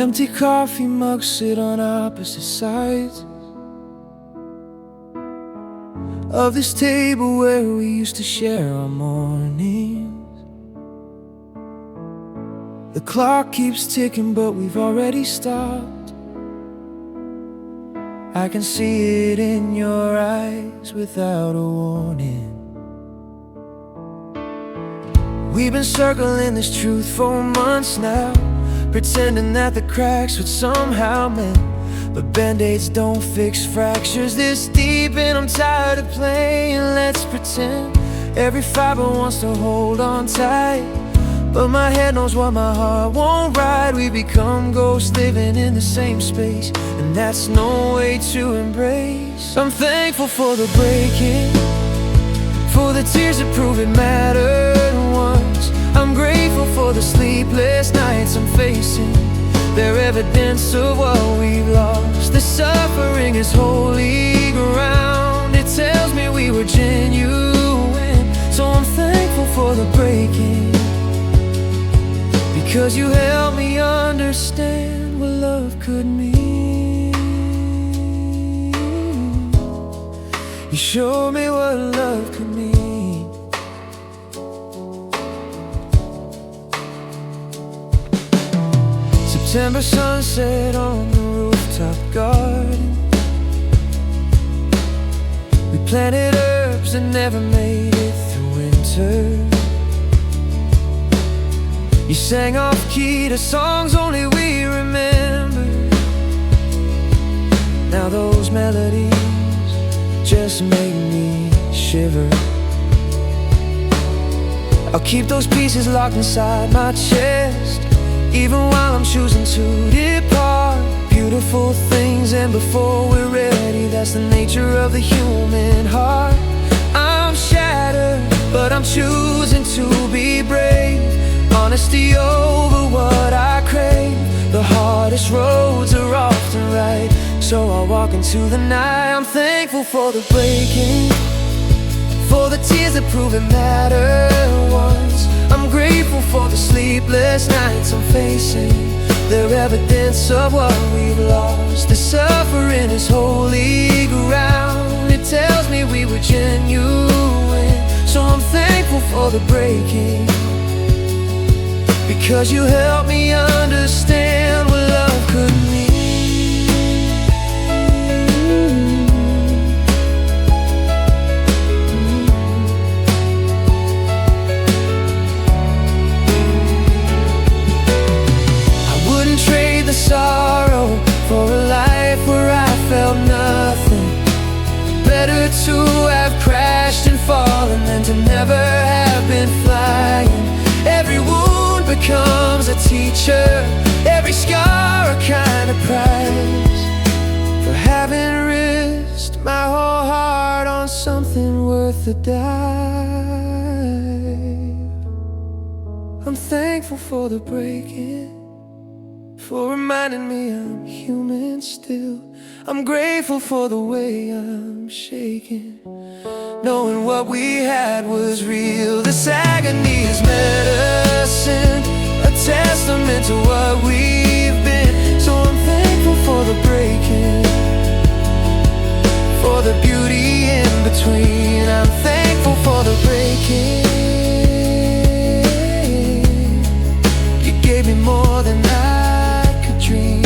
Empty coffee mugs sit on opposite sides of this table where we used to share our mornings. The clock keeps ticking, but we've already stopped. I can see it in your eyes without a warning. We've been circling this truth for months now, pretending that the cracks would somehow mend. But band-aids don't fix fractures this deep, and I'm tired of playing let's pretend. Every fiber wants to hold on tight, but my head knows what my heart won't ride. We become ghosts living in the same space, and that's no way to embrace. I'm thankful for the breaking, for the tears that prove it mattered once. I'm grateful for the sleepless nights I'm facing. They're evidence of what we've lost. The suffering is holy ground. It tells me we were genuine. So I'm thankful for the breaking, because you helped me understand what love could mean. You showed me what love could mean. September sunset on the rooftop garden. We planted herbs that never made it through winter. You sang off-key to songs only we remember. Now those melodies just make me shiver. I'll keep those pieces locked inside my chest, even while I'm choosing to depart. Beautiful things end before we're ready. That's the nature of the human heart. I'm shattered, but I'm choosing to be brave. Honesty over what I crave. The hardest roads are often right, so I'll walk into the night. I'm thankful for the breaking, for the tears that prove it mattered once. I'm grateful for the sleepless nights I'm facing. They're evidence of what we've lost. The suffering is holy ground. It tells me we were genuine. So I'm thankful for the breaking, because you helped me understand what love could mean. Sorrow for a life where I felt nothing. Better to have crashed and fallen than to never have been flying. Every wound becomes a teacher, every scar a kind of prize for having risked my whole heart on something worth a dive. I'm thankful for the breaking, for reminding me I'm human still. I'm grateful for the way I'm shaking, knowing what we had was real. This agony is medicine, a testament to what we've been. So I'm thankful for the breaking, for the beauty in between. I'm thankful for the breaking. You gave me more than I dream,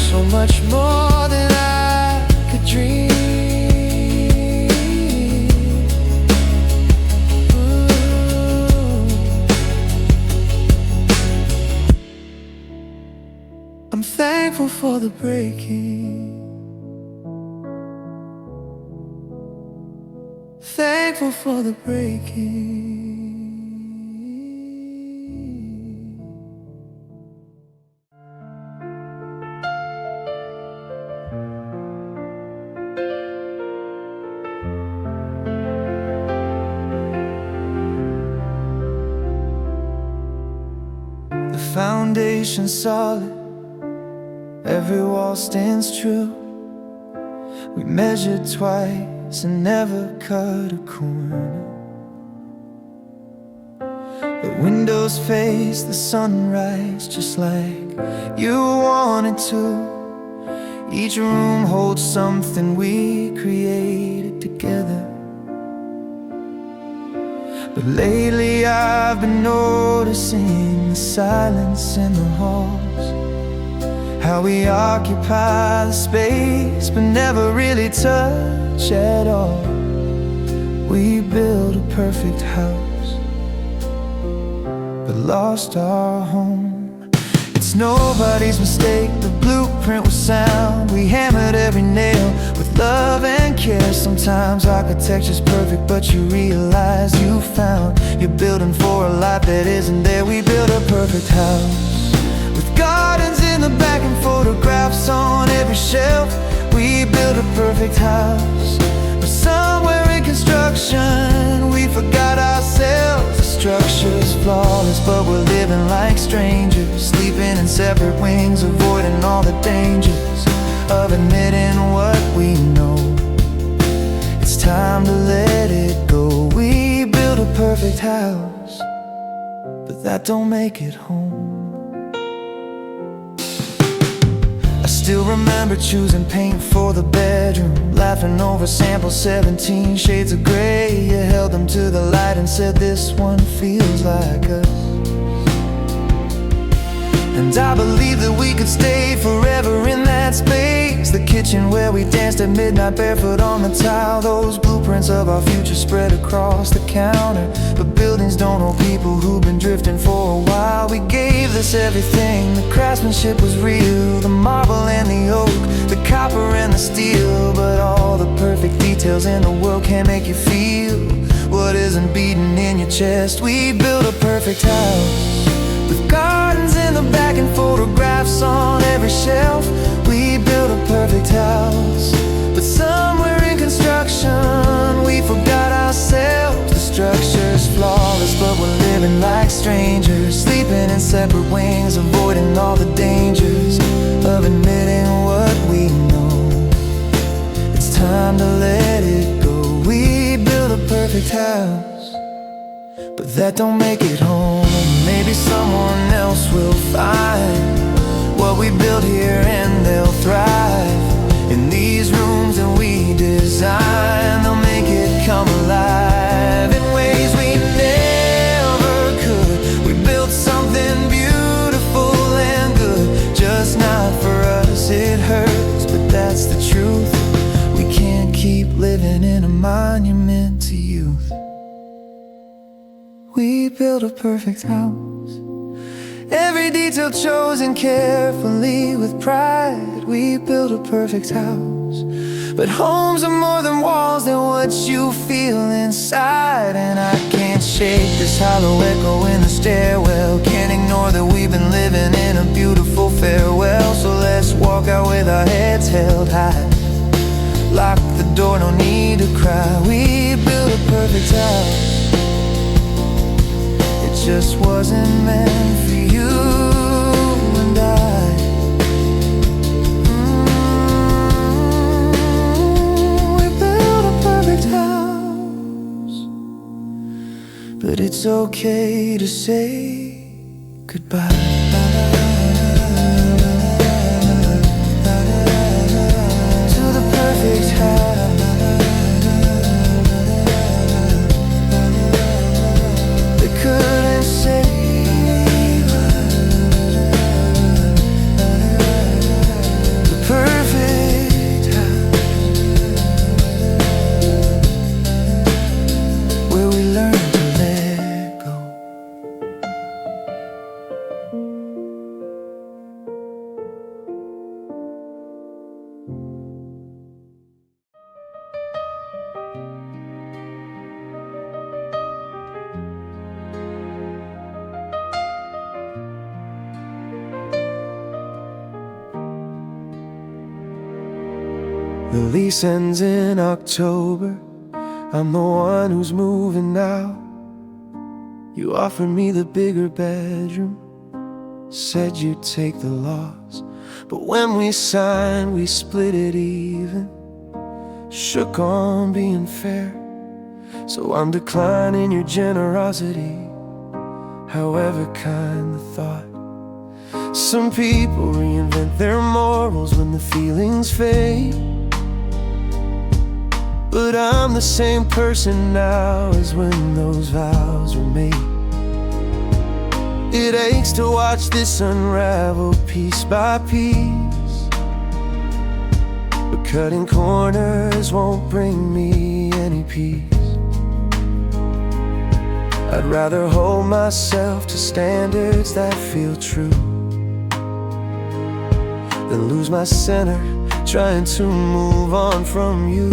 so much more than I could dream. I'm thankful for the breaking, thankful for the breaking. Foundation solid, every wall stands true. We measured twice and never cut a corner. The windows face the sunrise just like you wanted to. Each room holds something we created together. But lately I've been noticing the silence in the halls, how we occupy the space but never really touch at all. We built a perfect house but lost our home. It's nobody's mistake, the blueprint was sound. We hammered every nail with love and care. Sometimes architecture's perfect, but you realize you found you're building for a life that isn't there. We built a perfect house with gardens in the back and photographs on every shelf. We built a perfect house, but somewhere in construction we forgot ourselves. The structure's flawless, but we're living like strangers, sleeping in separate wings, avoiding all the dangers of admitting what we know. It's time to let it go. We built a perfect house, but that don't make it home. I still remember choosing paint for the bedroom, laughing over sample 17 shades of gray. You held them to the light and said, this one feels like us. And I believed that we could stay forever in that space. The kitchen where we danced at midnight barefoot on the tile. Those blueprints of our future spread across the counter. But buildings don't hold people who've been drifting for a while. We gave this everything, the craftsmanship was real, the marble and the oak, the copper and the steel. But all the perfect details in the world can't make you feel what isn't beating in your chest. We built a perfect house with gardens in the back and photographs on every shelf. We built a perfect house, but somewhere in construction we forgot ourselves. The structure's flawless, but we're living like strangers, sleeping in separate wings, avoiding all the dangers of admitting what we know. It's time to let it go. We built a perfect house, but that don't make it home. Maybe someone else will find what we built here and they'll thrive in these rooms that we design. They'll make it come alive in ways we never could. We built something beautiful and good, just not for us. It hurts, but that's the truth. We can't keep living in a monument to youth. We built a perfect house, every detail chosen carefully with pride. We built a perfect house, but homes are more than walls, they're what you feel inside. And I can't shake this hollow echo in the stairwell, can't ignore that we've been living in a beautiful farewell. So let's walk out with our heads held high, lock the door, no need to cry. We built a perfect house, just wasn't meant for you and I. We built a perfect house, but it's okay to say goodbye. To the perfect house. The lease ends in October, I'm the one who's moving now. You offered me the bigger bedroom, said you'd take the loss. But when we signed, we split it even, shook on being fair. So I'm declining your generosity, however kind the thought. Some people reinvent their morals when the feelings fade, but I'm the same person now as when those vows were made. It aches to watch this unravel piece by piece, but cutting corners won't bring me any peace. I'd rather hold myself to standards that feel true than lose my center trying to move on from you.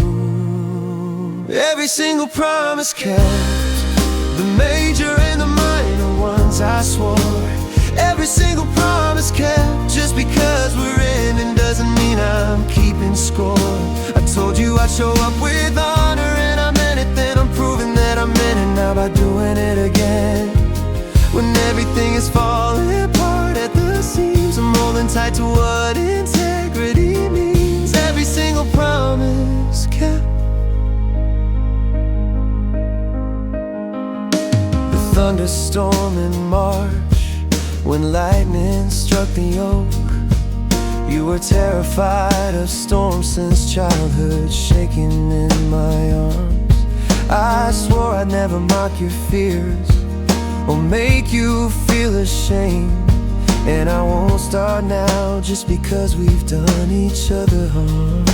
Every single promise kept, the major and the minor ones I swore. Every single promise kept. Just because we're ending doesn't mean I'm keeping score. I told you I'd show up with honor, and I meant it then. I'm proving that I meant it now by doing it again. When everything is falling apart at the seams, I'm holding tight to what integrity means. Every single promise kept. The thunderstorm in March, when lightning struck the oak. You were terrified of storms since childhood, shaking in my arms. I swore I'd never mock your fears or make you feel ashamed, and I won't start now just because we've done each other harm.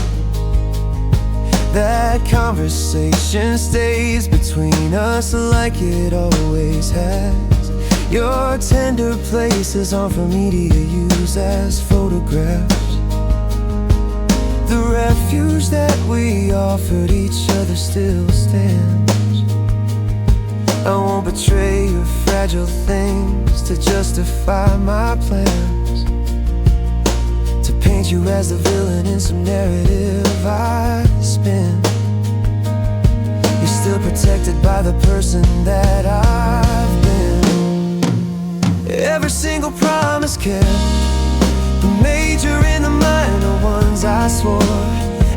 That conversation stays between us like it always has. Your tender places aren't for media use as photographs. The refuge that we offered each other still stands. I won't betray your fragile things to justify my plans, to paint you as the villain in some narrative I spin. You're still protected by the person that I've been. Every single promise kept, the major and the minor ones I swore.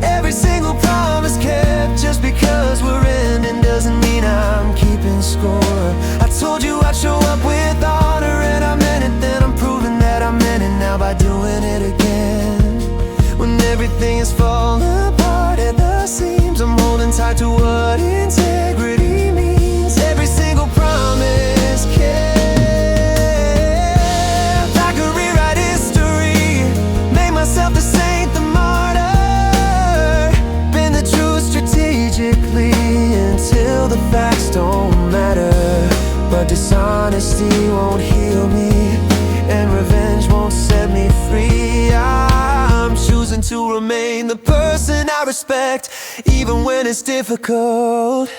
Every single promise kept. Just because we're ending doesn't mean I'm keeping score. I told you I'd show up with honor, and I meant it then. I'm proving that I meant it now by doing it again. When everything is falling apart at the seams, I'm holding tight to what integrity means. Every single promise kept. I could rewrite history, make myself the saint, the martyr, bend the truth strategically until the facts don't matter. But dishonesty won't heal me, and revenge won't set me free. I'm choosing to remain the person I respect, even when it's difficult,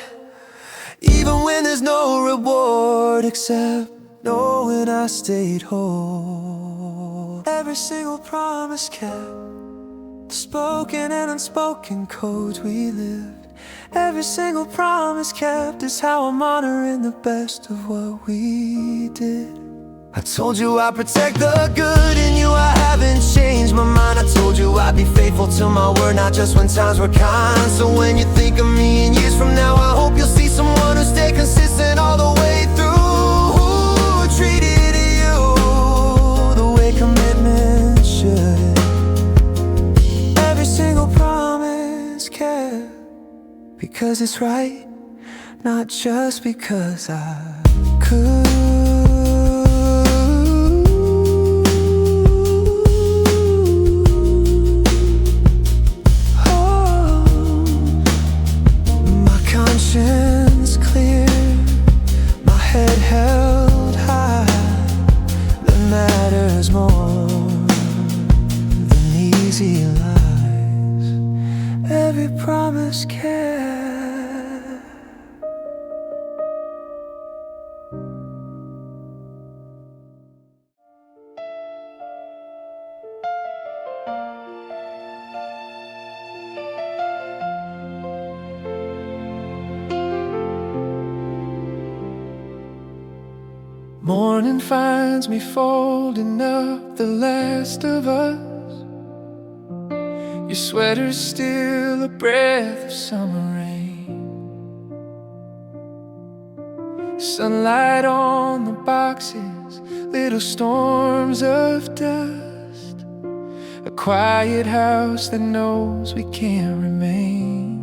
even when there's no reward except knowing I stayed whole. Every single promise kept, the spoken and unspoken codes we lived. Every single promise kept is how I'm honoring the best of what we did. I told you I'd protect the good in you, I haven't changed my mind. I told you I'd be faithful to my word, not just when times were kind. So when you think of me in years from now, I hope you'll see someone who stayed consistent all the way through, who treated you the way commitment should. Every single promise kept, because it's right, not just because I could. Clear, my head held high, that matters more than easy lies. Every promise kept. Morning finds me folding up the last of us. Your sweater's still a breath of summer rain. Sunlight on the boxes, little storms of dust. A quiet house that knows we can't remain.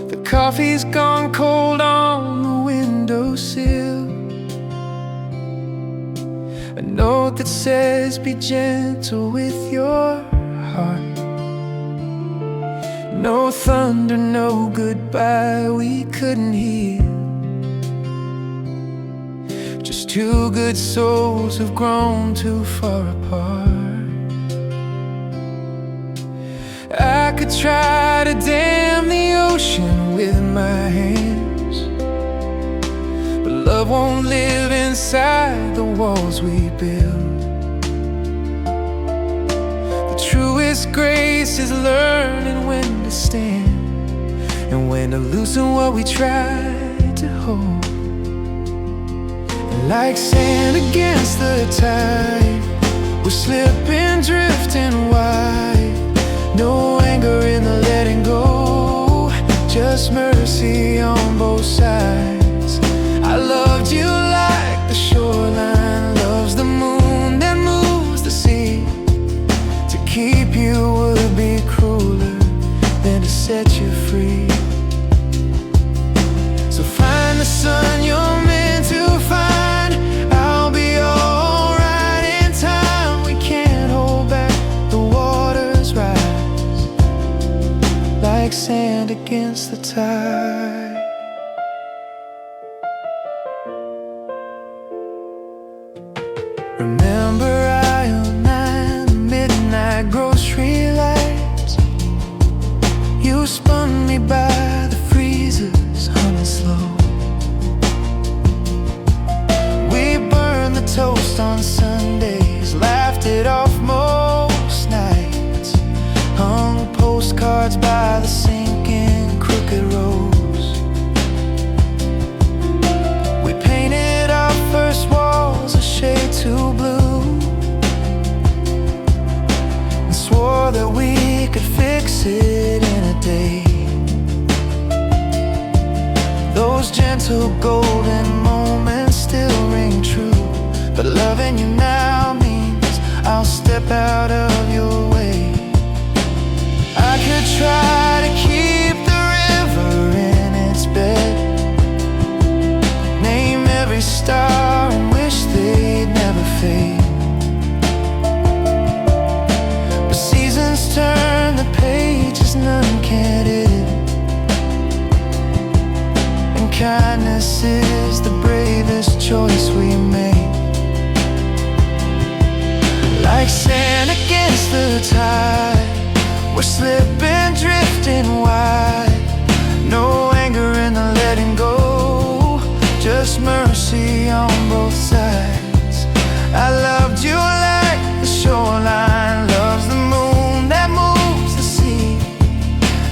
The coffee's gone cold on the windowsill. A note that says be gentle with your heart. No thunder, no goodbye we couldn't hear. Just two good souls who've grown too far apart. I could try to dam the ocean with my hands, but love won't live inside the walls we build. The truest grace is learning when to stand and when to loosen what we tried to hold. And like sand against the tide, we're slipping, drifting wide. No anger in the letting go, just mercy on both sides. I loved you like the shoreline loves the moon that moves the sea. To keep you would be crueler than to set you free. So find the sun you're meant to find. I'll be alright in time. We can't hold back, the waters rise like sand against the tide. Remember aisle 9, the midnight grocery lights. You spun me by the freezers, humming slow. We burned the toast on Sundays, laughed it off most nights. Hung postcards by the sinking crooked roads. We painted our first walls a shade too blue, and swore that we could fix it in a day. Those gentle golden moments still ring true, but loving you now means I'll step out of your way. I could try to keep the river in its bed, name every star and wish they'd never fade. But seasons turn the pages none can edit, and kindness is the bravest choice we make. Like sand against the tide, we're slipping, drifting wide. No anger in the letting go, just mercy on both sides. I loved you like the shoreline loves the moon that moves the sea.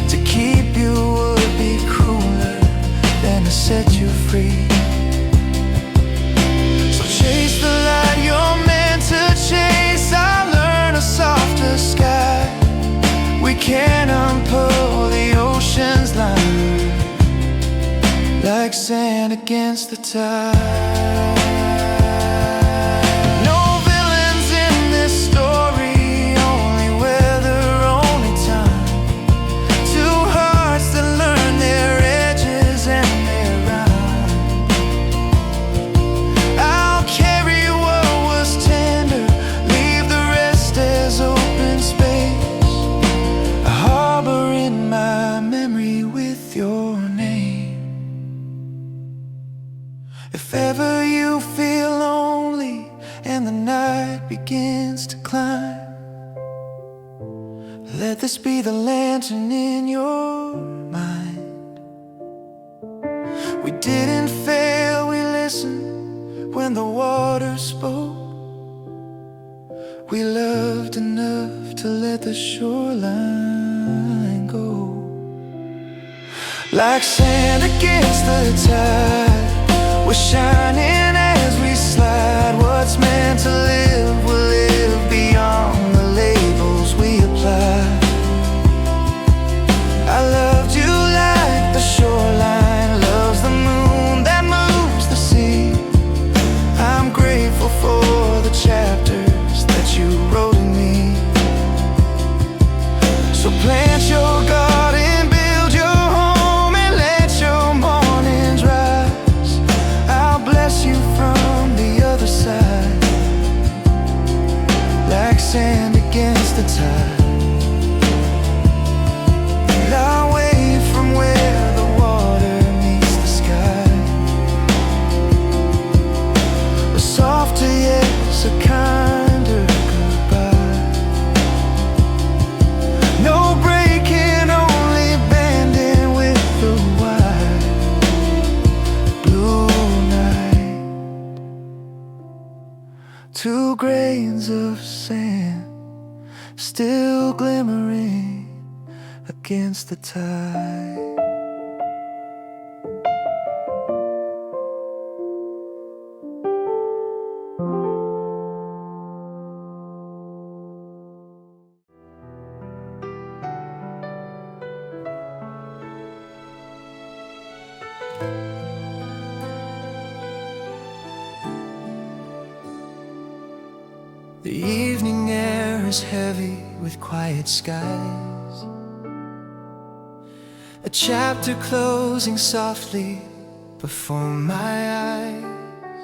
To keep you would be crueler than to set you free. So chase the light you're meant to chase. I'll learn a softer sky. We can't unpull the ocean's line, like sand against the tide. No villains in this story, only weather, only time. Two hearts that learn their edges and their rhyme. I'll carry what was tender, leave the rest as open space. A harbor in my memory with your name. If ever you feel lonely and the night begins to climb, let this be the lantern in your mind. We didn't fail, we listened when the water spoke. We loved enough to let the shoreline go. Like sand against the tide, we're shining as we slide. What's meant to live will live beyond the labels we apply. I loved you like the shoreline loves the moon sand against the tide. And I wave from where the water meets the sky. A softer yes, a kinder goodbye. No breaking, only bending with the wide blue night. 2 grains of sand still glimmering against the tide. The evening air is heavy with quiet skies. A chapter closing softly before my eyes.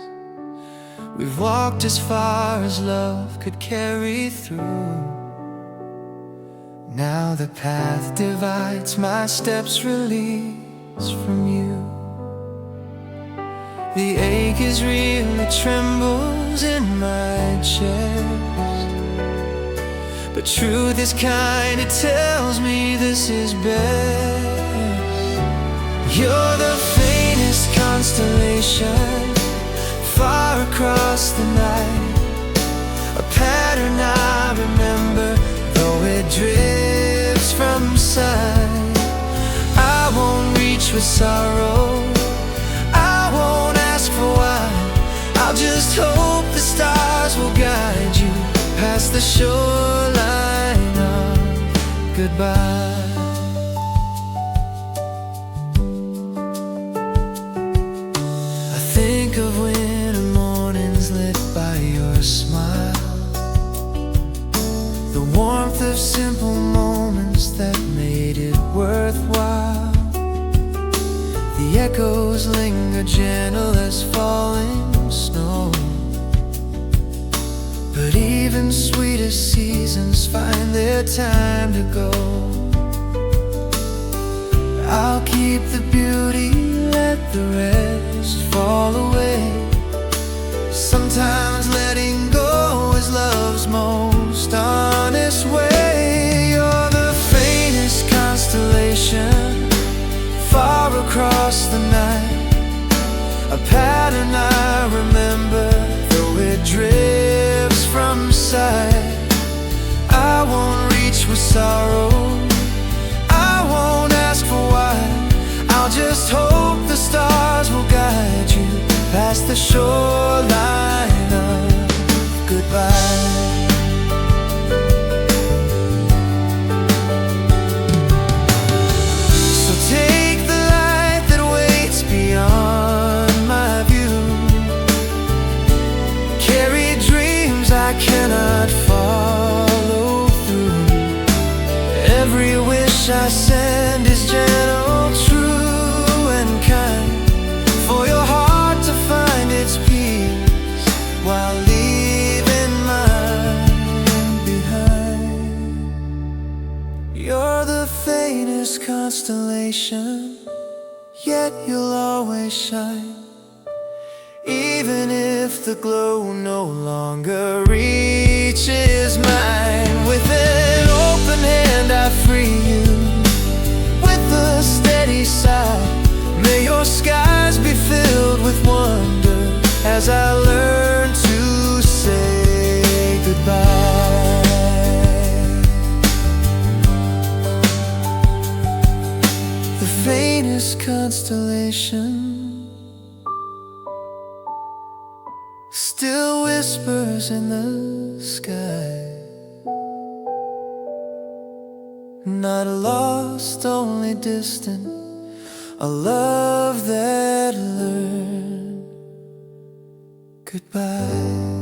We've walked as far as love could carry through. Now the path divides, my steps release from you. The ache is real, it trembles in my chest, but truth is kind, it tells me this is best. You're the faintest constellation far across the night, a pattern I remember, though it drifts from sight. I won't reach with sorrow, I won't ask for why. I'll just hope the stars will guide you past the shoreline of goodbye. I think of winter mornings lit by your smile, the warmth of simple moments that made it worthwhile. The echoes linger gentle as falling snow, but even sweeter seasons find their time to go. I'll keep the beauty, let the rest fall away. Sometimes letting go is love's most honest way. You're the faintest constellation far across the night, a pattern I remember, though it drifts from sight. I won't reach with sorrow, I won't ask for why. I'll just hope the stars will guide you past the shoreline of goodbye. I cannot follow through. Every wish I send is gentle, true and kind, for your heart to find its peace while leaving mine behind. You're the faintest constellation, yet you'll always shine. Even if the glow no longer reaches mine, with an open hand I free you, with a steady sigh. May your skies be filled with wonder as I learn to say goodbye. The faintest constellation still whispers in the sky. Not lost, only distant, a love that learned goodbye.